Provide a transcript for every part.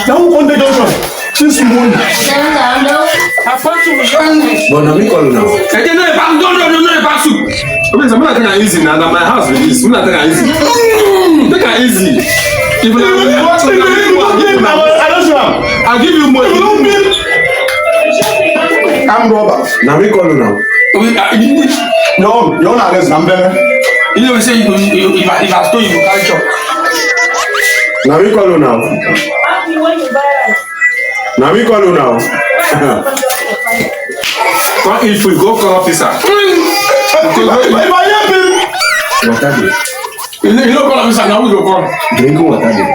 Now on the junction. Since morning. I found to But now we call you now. no, I'm not taking it easy now. That my house with this. I'm not taking it easy. Take it easy. If you I'll give you more. I'm robber. Now we call you now. No, you're not as number. you know, we say if I stole you, carry chop. Now we call you now. Now we call you now. Come if we go call officer. What are they? You know, call officer, now we go call. Drink what are they?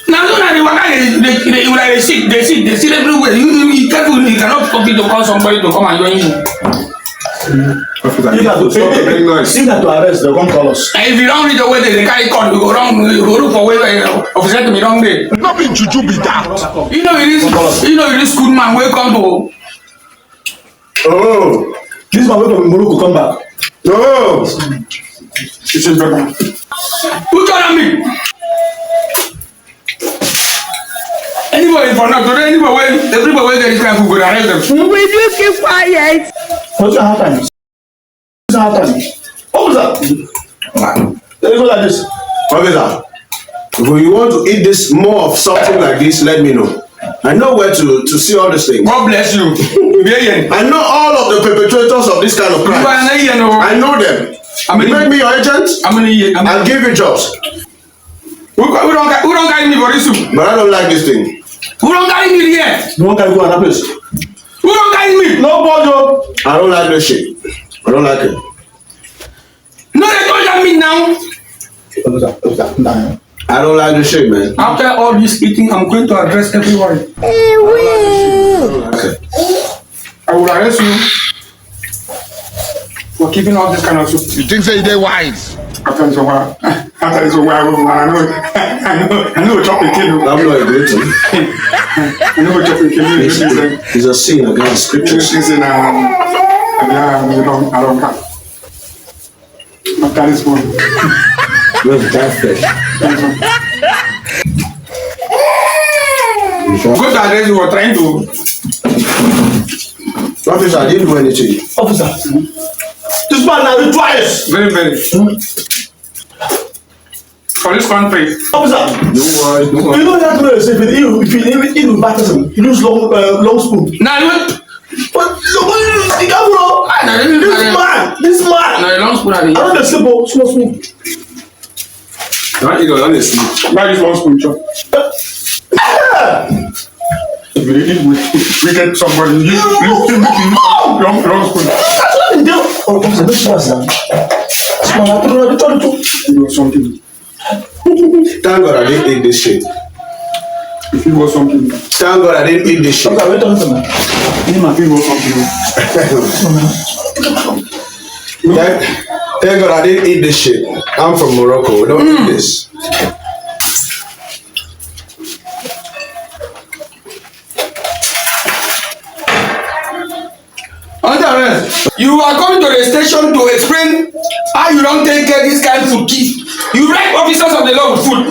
Now, the one they sit everywhere. You careful, you cannot copy to call somebody to come and join you. Officer, you have to stop the very noise. If that to arrest, they won't call us. And if you don't read the way they carry call, you go wrong, you go look for where officer to be wrong day. Not be juju be that. You know it is good man welcome to. Oh. This man wait for Morocco come back. Oh. It is better. Who told me? Anybody for now today, everybody where there is kind of go arrest them. Will you keep quiet? What's your happening? What's happening? What was that? Let me go like this. Officer, if you want to eat this more of something like this, let me know. I know where to see all these things. God bless you. I know all of the perpetrators of this kind of crime. I know them. You make me your agent, I'll give you jobs. Who don't carry me for this soup? But I don't like this thing. Who don't carry me here? No one can go another place. Who don't carry me? No bojo. I don't like this shit. I don't like it. No, they don't let me now. I don't like this shit, man. After all this eating, I'm going to address everyone. I don't like it. I will arrest you for keeping all this kind of soup. You think say they wise? After this while, I know chopping kill. I'm not a great one. I know chopping kill. It's a sin against scriptures. She's in I don't care. After this one. Where's that fish? Good address you were trying to. Officer, I didn't do anything. Officer. This man now do twice. Very. For this country. Officer. No worries, no You worries. know that way. If you eat with baptism, you use long spoon. Now you. But you can't bro. This man. Now you long spoon. I don't know small spoon. Don't eat on the sleep. Why this one spoon chop? If you really wicked somebody, you long spoon. Oh, officer, this was that. Small, I told you. You know something. Thank God I didn't eat this shit. If it was something. Thank God I didn't eat this shit. Officer, wait on me. If it was something. Thank God I didn't eat this shit. I'm from Morocco. We don't eat this. Under arrest. You are coming to the station to explain how you don't take care of this kind of food thief. You rape officers of the law with food.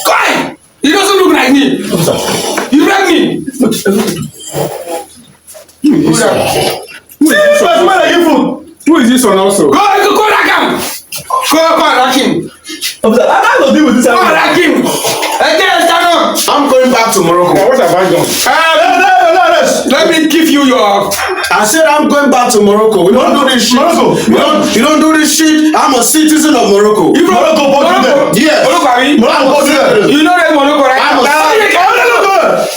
Fine. It doesn't look like me. You rape me. Who is this one also? Go rack him. Go rack him. Officer, I can't deal with this. Go rack him. Stand up. I'm going back to Morocco. What have I done? Let me give you your. I said I'm going back to Morocco. We don't do this shit. Morocco. You don't do this shit. I'm a citizen of Morocco. You Morocco, Morocco. Yes. Morocco, I mean. I'm a citizen. You know that Morocco, right? I'm a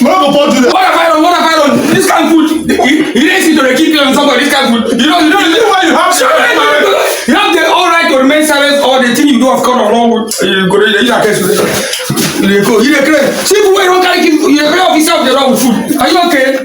Morocco, Port Judea. What have I done? This kind of food. You didn't see to the keep on somebody. This kind of food. You know why you have. You have the all right to remain silent or the thing you do of court of law. You go to the case. You declare. See, who don't carry you declare officer of the law with food. Are you okay?